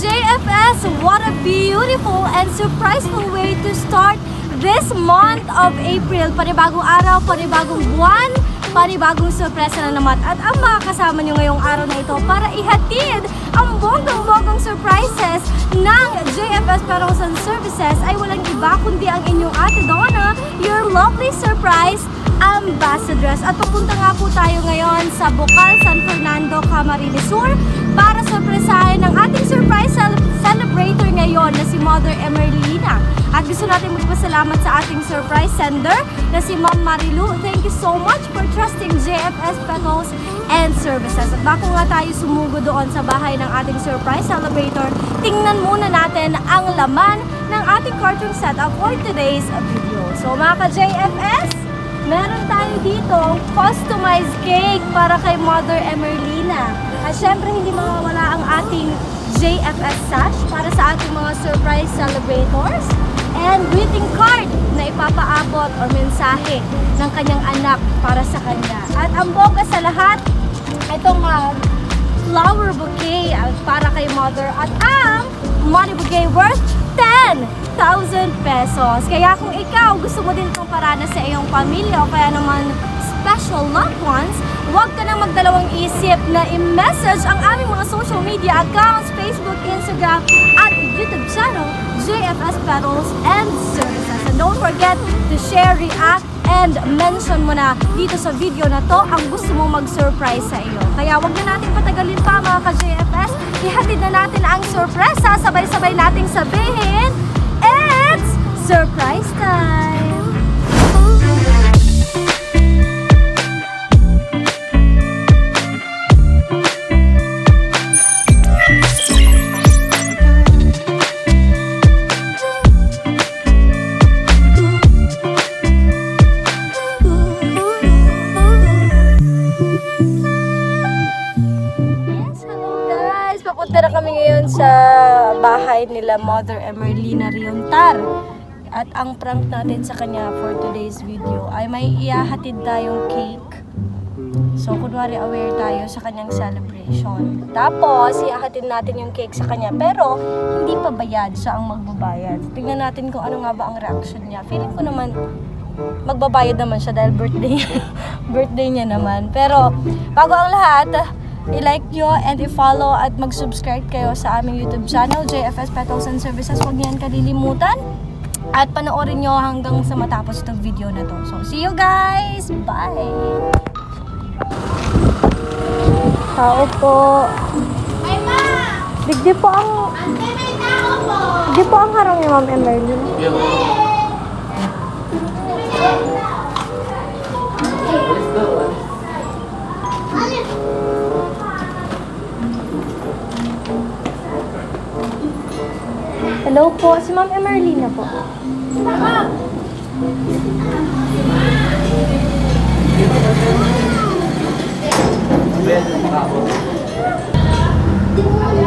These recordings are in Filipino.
JFS, what a beautiful and surpriseful way to start this month of April. Panibagong araw, panibagong buwan, panibagong sorpresa na naman. At ang mga kasama nyo ngayong araw na ito para ihatid ang bonggang-bonggang surprises ng JFS Perals and Services ay walang iba kundi ang inyong Ate Donna, your lovely surprise ambassadress. At pupunta nga po tayo ngayon sa Bocal, San Fernando, Camarines Sur para sorpresahin ang ating surprise celebrator ngayon na si Mother Emerlina. At gusto natin magpasalamat sa ating surprise sender na si Ma'am Marilu. Thank you so much for trusting JFS Petals and Services. At bago nga tayo sumugo doon sa bahay ng ating surprise celebrator, tingnan muna natin ang laman ng ating cartoon setup for today's video. So mga ka-JFS, meron tayo dito customized cake para kay Mother Emerlina. At syempre hindi mawawala ang ating JFS sash para sa ating mga surprise celebrators. And greeting card na ipapaabot o mensahe ng kanyang anak para sa kanya. At ang bongga sa lahat, itong flower bouquet para kay Mother at ang money bouquet worth 10,000 pesos. Kaya kung ikaw gusto mo din itong parana sa iyong pamilya o kaya naman special loved ones, huwag ka nang magdalawang isip na i-message ang aming mga social media accounts, Facebook, Instagram at YouTube channel, JFS Petals and Services. And don't forget to share, react, and mention mo na dito sa video na to ang gusto mong mag-surprise sa iyo. Kaya wag na natin patagalin pa mga ka-JFS. Ihatid na natin ang sorpresa. Sabay-sabay nating sabihin, it's surprise time! Papunta na kami ngayon sa bahay nila Mother Emerlina Riontar. At ang prank natin sa kanya for today's video ay may ihahatid tayong cake. So kunwari aware tayo sa kanyang celebration. Tapos ihahatid natin yung cake sa kanya pero hindi pa bayad, siya ang magbabayad. Tingnan natin kung ano nga ba ang reaction niya. Feeling ko naman magbabayad naman siya dahil birthday niya naman. Pero bago ang lahat, i-like nyo and i-follow at mag-subscribe kayo sa aming YouTube channel, JFS Petals and Services. Huwag niyan kalilimutan. At panoorin nyo hanggang sa matapos itong video na to. So, see you guys! Bye! Tao po. Ay, ma! Digdi po ang... Ante, may tao po! Digdi po ang harang ni Ma'am Emerlina. Hello po, si Ma'am Emerlina po.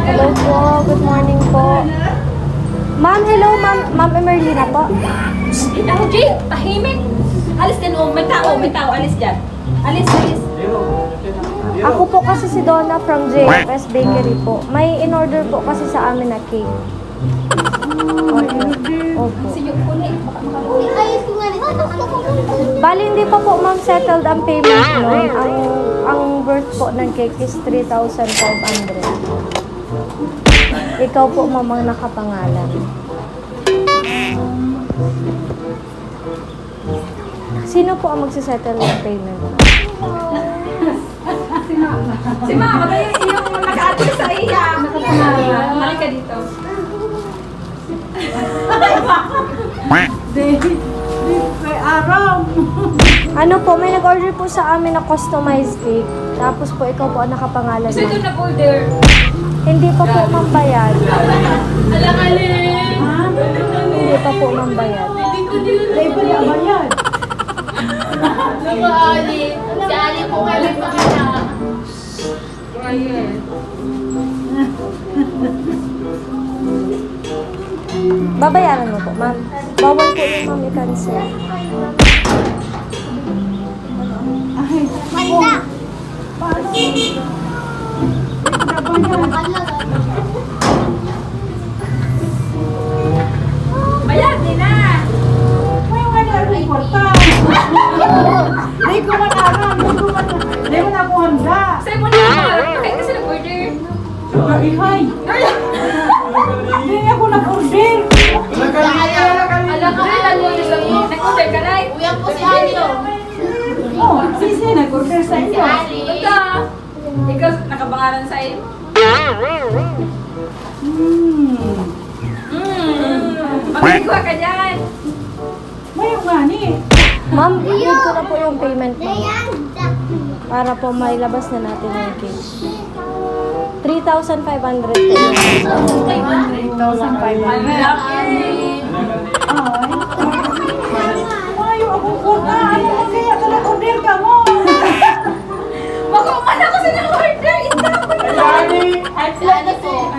Hello po, good morning po. Ma'am, hello Ma'am Emerlina po. Ako, Jay! Tahimik! Alis din, oh. May tao. Alis dyan. Alis. Ako po kasi si Donna from JFS Bakery po. May in-order po kasi sa amin na cake. Opo. Ayos ko nga rin. Bali, hindi pa po ma'am settled ang payment nun. Ang worth po ng cake is 3,500. Ikaw po ma'am ang nakapangalan. Sino po ang magsisettle ng payment? Si Mama, yung nag-aato sa iya. Mali ka dito. May aram. Ano po, may nag-order po sa amin na customized cake. Tapos po, ikaw po ang nakapangalan Gusto ito ma'am. nag-order. Hindi pa po ma'am bayad. Alang-alin. Hindi pa po ma'am bayad. May ba yan? Naku, Ali. Si Ali po nga nagpakita. Babayaran mo po ma'am. Bawal po yung ma'am i-cancel. Manda. Paano? Manda. Aram, hindi mo na ako handa. Sa'yo mo na ako. Kahit kasi nag-order. Ihay. Hindi ako nag-order. Alam ko rin, nag-order ka na. Uyan po si Alio. Oh, sisi, nag-order sa inyo. Ito. Ikaw, nakabangalan sa'yo. Magkikuha ka dyan. Mayo nga ni. Ma'am, need ko na po yung payment mo. Para po mailabas na natin yung cake. 3,500 po. 3,500. Malaki. Mayo akong kuna. Ano ba kaya ka nag-order ka mo? Makuman ako sa nang-order. Ito ako na. Si Ali po.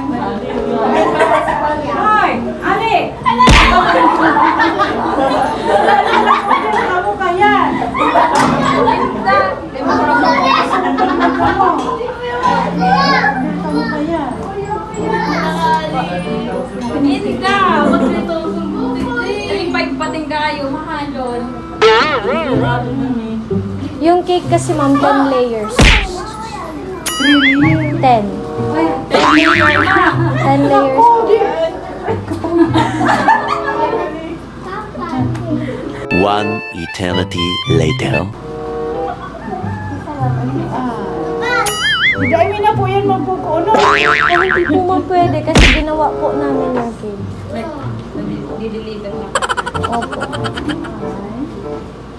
Ay, Ali. Kamu kaya. Kamu kaya. Hindi ka. Magkito. Yung pagpating kayo, mahalon. Yung cake kasi ma'am, 10 layers. 10. 10 layers po. One eternity later. Hindi na po yan magpupuno. Hindi po ma'am pwede kasi ginawa po namin yung cake. Dideliver na. Opo.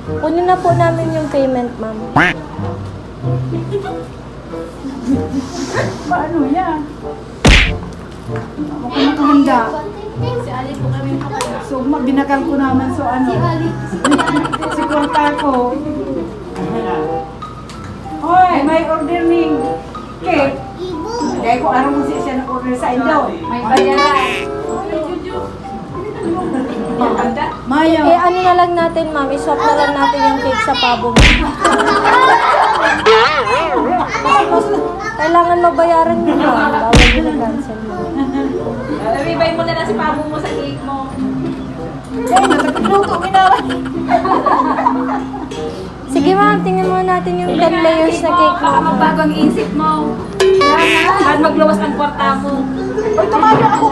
Kunin na po namin yung payment, ma'am. Paano yan? Ako nakahanda. Si Ali po kami nakapaya. So, binakal ko naman so ano. Si Korta ko. Hoy, may order ning cake. Dahil ko araw mo siya nag-order sa inyo. May bayaran. Mayo. Eh, ano na lang natin, ma'am? I-swap na lang natin yung cake sa pabo mo. Kailangan mabayaran mo, ma'am. Bawal din cancel mo. Ibay mo na lang si pamo mo sa cake mo. Luto ginawa. Sige, ma'am. Tingnan mo natin yung 10 layers na cake mo. Baka magbago ang isip mo. Ba't magluwas ng kwarta mo? Hoy, tumayo ako.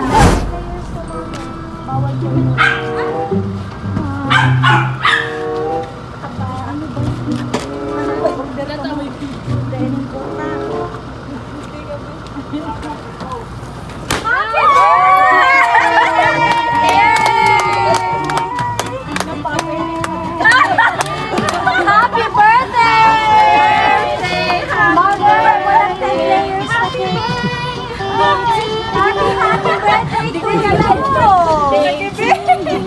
Happy birthday! Mother, walang 10 layers na cake. Happy birthday to you!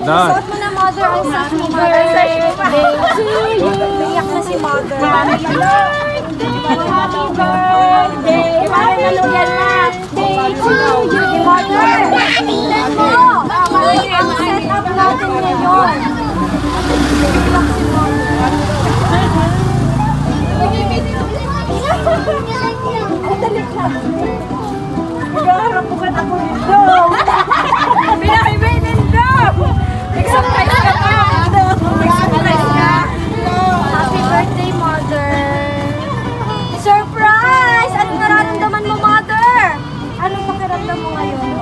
Suot mo na, mother, ang sash mo. Mother, birthday to you! Iyak na si mother. Happy birthday! Happy birthday to you! Mother, tingnan mo! Mali ang setup natin ngayon. Iyak si mother. Naghaharampukan ako nito. Pinakibinin daw! Nag-surprise ka pa! Nag-surprise ka! Happy birthday, mother! Surprise! Ano nararamdaman mo, mother? Anong pakiramdam mo ngayon?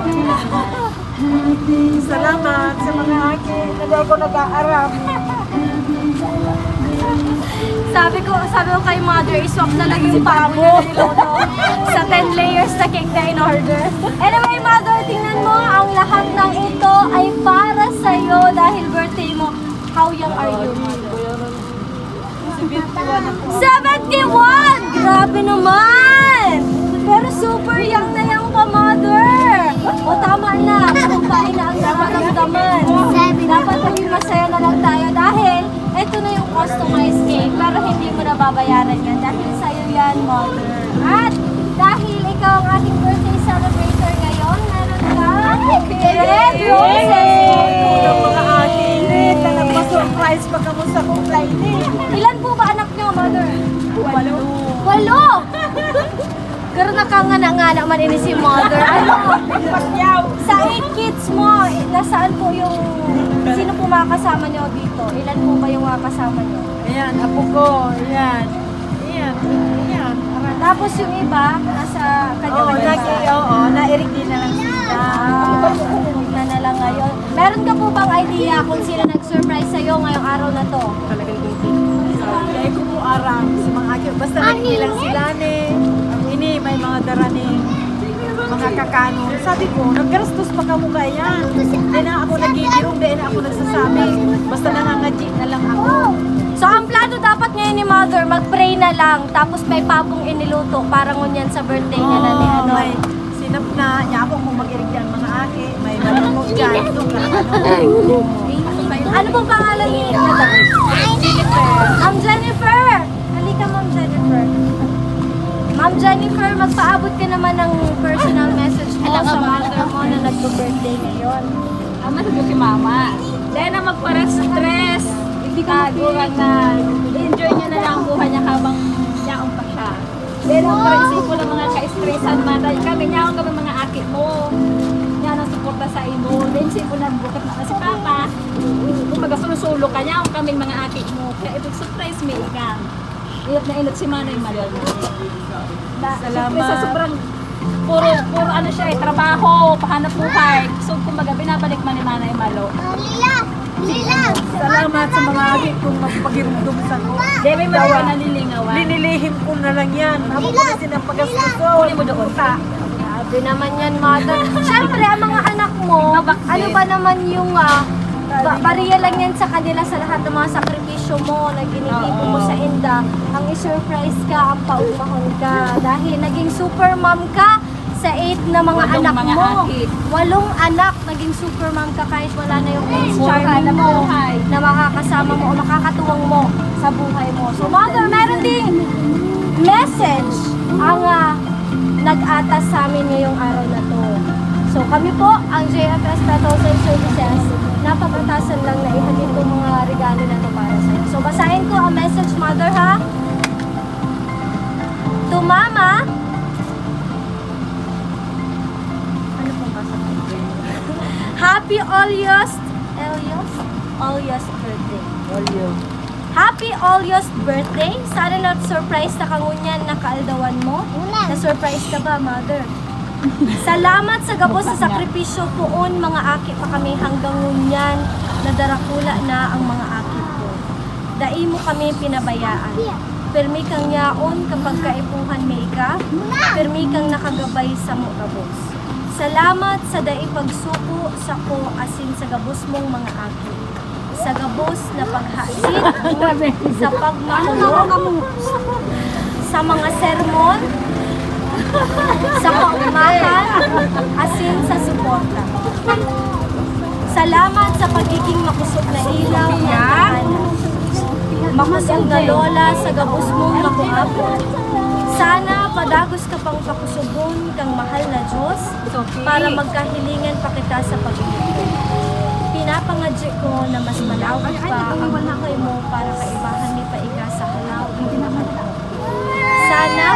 Salamat sa mga akin. Hindi ako nag-aaram. Sabi ko kay mother, iswap na lang yung pabo sa 10 layers na cake na in-order. Anyway, mother, tingnan mo, ang lahat ng ito ay para sa'yo dahil birthday mo. How young are you? 71! Grabe naman! Pero super young na young pa, mother! O tama na, kumpay na ang nararamdaman. Dapat maging masaya na lang tayo dahil ito na yung customized cake pero hindi mo na babayaran yan dahil sa'yo yan, mother. At dahil ikaw ang ating birthday celebrator ngayon, meron kang red roses! Mga akin. Nagpa-surprise pa kamo sa kumpay ni. Ilan po ba anak niyo, mother? 8. 8! Pero nakangana-ngana man ini si mother. Ano? Sa 8 kids mo, nasaan po yung... Sino po mga kasama niyo dito? Ilan po ba yung mga kasama niyo? Ayan, apo ko. Ayan. Tapos yung iba, nasa kanya-kanya. Oo, nairik din na lang sila. Na lang ngayon. Meron ka po bang idea kung sino nag-surprise sa'yo ngayong araw na to? Talagang hindi. Kaya ko po arang sa mga akin. Basta nagkilang sila ni. Ini, may mga daraning mga kakano. Sabi ko, naggarastos pa ka mo kaya. Di na ako nagigirong, di na ako nagsasabi. Basta nangangadji na lang ako. So, ang plano dapat ngayon ni Mother, mag-pray na lang, tapos may papong iniluto, parang ngunyan sa birthday niya na ni ano. May sinap na, niya ako kung mag-irig dyan mga aki. May malungkot dyan. Ano pong pangalan ni Ma'am Jennifer? Halika, Ma'am Jennifer. Ma'am Jennifer, magpaabot ka naman ng personal message mo sa mother mo na nag-birthday ngayon. Ama sa si mama. Dahil na magpara-stress. Hindi ka magurang na enjoy niya na lang ang buhay niya habang niyaong pa siya. Dahil magpara-isip ko lang mga ka-stressan man. Dahil kami niyaong kami mga akit mo. Niya nang suporta sa imo. Dahil siya ko nagbukat na si Papa. Kung magasulo-sulo ka niya, kaming mga akit mo. Kaya ito surprise me ikan. Inot na inot si Manay Malal. Salamat. Sa sobrang puro ano siya eh, trabaho, pahanap buhay. So kumbaga binabalik man ni Manay Malo. Salamat sa mga aki kong magpagirundum sa ko. Di may mga nalilingawan. Linilihim ko na lang yan. Habang ko na silang pag-astuso. Kunin mo doon. Grabe naman yan, Mother. Siyempre, ang mga anak mo, ano ba naman yung bariya lang yan sa kanila sa lahat ng mga sakripisyo mo na ginigito mo sa Inda. Ang i-surprise ka, ang paumahon ka. Dahil naging super mom ka sa 8 na mga Walong anak mga mo. akit. 8 anak, naging super mom ka kahit wala na yung Prince Buhay Charming na mo buhay. na makakasama mo o makakatuwang mo sa buhay mo. So, Mother, meron ding message ang nag-atas sa amin ngayong araw na to. So, kami po, ang JFS Petals and Services, napag-atasan lang na ihatid ko mga regalo na to para sa'yo. So, basahin ko ang message, Mother, ha? To Mama, ano pong basa ko? Happy Olyost birthday. Happy Olyost birthday. Sana na-surprise na kangunyan na kaaldawan mo. Na-surprise ka ba, Mother? Salamat sa gabos sa sakripisyo poon mga aki pa kami hanggang ngunyan na darakula na ang mga aki ko. Dai mo kami pinabayaan. Permi kang yaon kapag kaipuhan may ka. Permi kang nakagabay sa mo gabos. Salamat sa dai pagsuko sa ko asin sa gabos mong mga aki. Sa gabos na paghasit, sa pagmakulong, sa mga sermon, sa paumahan, asin sa suporta. Salamat sa pagiging makusog na ilaw ng tahanan. Makusog na lola sa gabos mong makuapo. Sana padagos ka pang pakusubon kang mahal na Diyos para magkahilingan pa kita sa pag-ibig. Pinapangadyo ko na mas malawak pa ang buhay mo para kaibahan ni Paiga sa halaw ng pinakalaw. Sana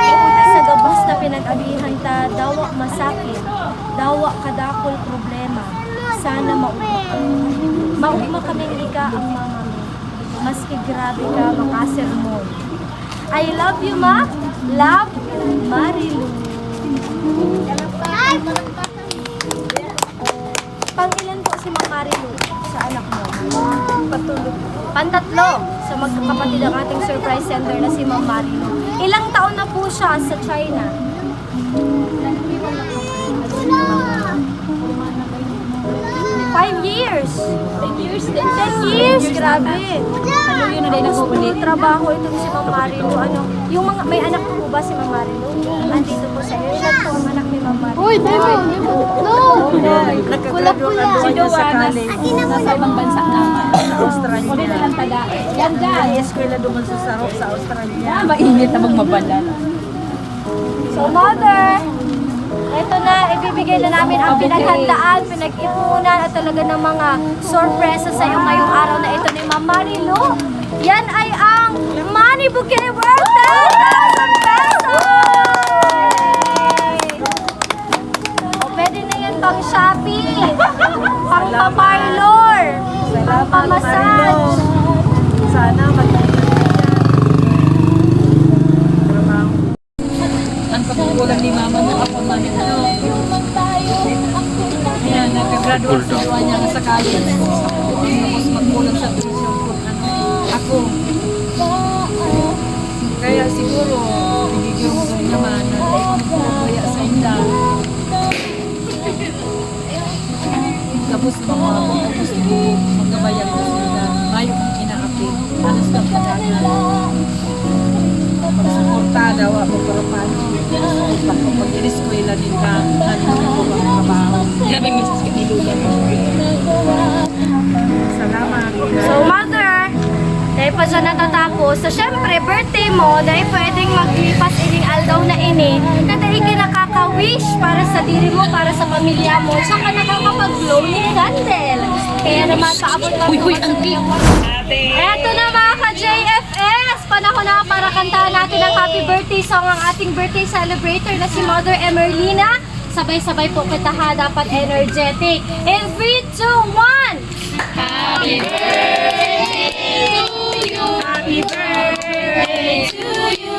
sa gabos na pinag-abihan ta, dawa masakit, dawa kadakol problema. Sana maugma ka. Maugma kaming ika ang mga mi. Maski grabe ka, makasermon. I love you, Ma. Love, Marilu. Pangilan po si Ma'am Marilu sa anak mo? Patulog. Pantatlo sa magkakapatid ang ating surprise sender na si Ma'am Marilu. Ilang taon na po siya sa China? 5 years. 10 years din. 10 years, grabe. Ano yun na din ako ulit? Trabaho itong si Ma'am Marilu. Ano, yung mga, may anak po ba si Ma'am Marilu? Andito po sa iyo. Ilan po ang anak ni Ma'am Marilu? Uy, Demo! No! Nagkagraduate ang Si doon sa Joanna, college. nasa ibang bansa naman. Australia. Kunin na lang taga. Yan dyan. May eskwela doon sa Sarok sa Australia. Mainit na bang mabalala. So, Mother, ito na, ibibigay na namin ang pinaghandaan, pinag-ipunan at talaga ng mga sorpresa sa iyo ngayong araw na ito ni Ma'am Marilu. Yan ay ang Money Bouquet worth 10,000 pesos! O, pwede na yan pang shopping, pang paparlor, pang pamassage. Sana mag-trabaho. kulang ni mama mo ako man. Kaya nagka-graduate sa iwan niya sa college. Tapos magkulang sa tuition ko. Ako. Kaya siguro, nagiging ko naman na kaya sa inda. Tapos naman mga tapos magkabayan ko sila. Mayo kong inaapin. Alas na pagkagal. Magsuporta daw ako para paano. Pag-iniskwela din ka. Ano ko ang trabaho. Grabe misis ka nilugan. Salamat. So, mother, dahil pa siya natatapos, so syempre, birthday mo, dahil pwedeng maglipas ining aldaw na ini, na dahil ka nakaka-wish para sa diri mo, para sa pamilya mo, saka nakakapag-blow ni candle. Kaya naman, paabot lang uy, eto na mga ka-JFS! Panahon na para kantahan natin ang happy birthday song ang ating birthday celebrator na si Mother Emerlina. Sabay-sabay po kita ha, dapat energetic. In 3, 2, 1! Happy birthday to you! Happy birthday to you!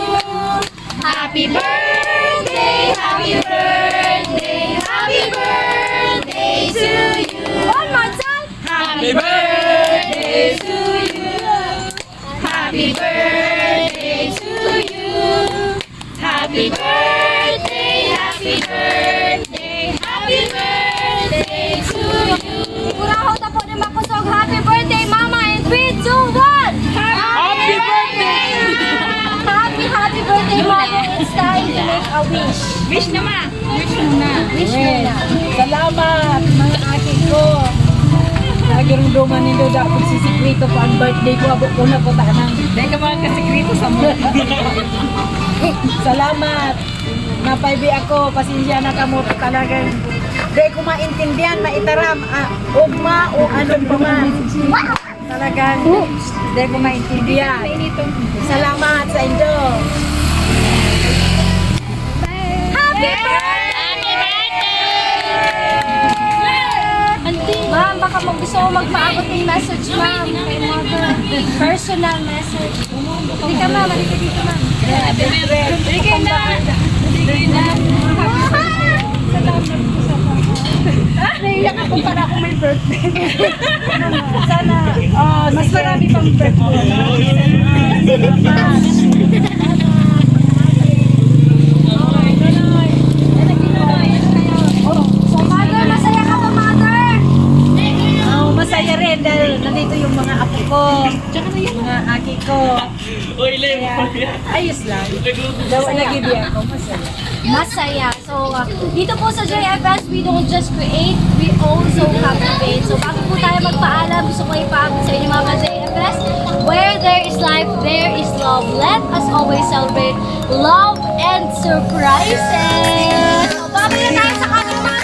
Happy birthday! Happy birthday! Happy birthday to you! One more time! Happy birthday to you! Happy birthday to you! Happy birthday! Happy birthday! Happy birthday to you! Siguraho na po na makusog. Happy birthday, Mama! In 3, 2, 1! Happy birthday! Happy birthday, Mama! It's time to make a wish. Wish na ma! Wish na! Wish mo na. Salamat, mga akin ko. Nagirunduman ni Loda kung sisikrito pa ang birthday ko. Abot ko na po tanang. Dahil ka mga kasikreto sa mo. Salamat. Napaybi ako. Pasensya na ka mo talagang. Di ko maintindihan, maitaram. Ugma o anong pa man. Talagang di ko maintindihan. Salamat sa inyo. Happy birthday! Ma'am, baka gusto mo magpaabot ng message, ma'am, kay Mother. Personal message. Hindi ka, ma'am. Halika dito, ma'am. Hindi kayo na! Hindi kayo na! Naiyak ako para ako may birthday. Sana, mas marami pang birthday. So, Mother, masaya ka ba, Mother? Masaya rin dahil nandito yung mga apo ko, mga aki ko. Kaya, ayos lang. Daw nag-ibig ako, masaya. Masaya. So, dito po sa JFS, we don't just create, we also captivate. So, bago po tayo magpaalam, gusto ko ipaabot sa inyo mga JFS, where there is life, there is love. Let us always celebrate love and surprises. So, babay na tayo sa kanyang mga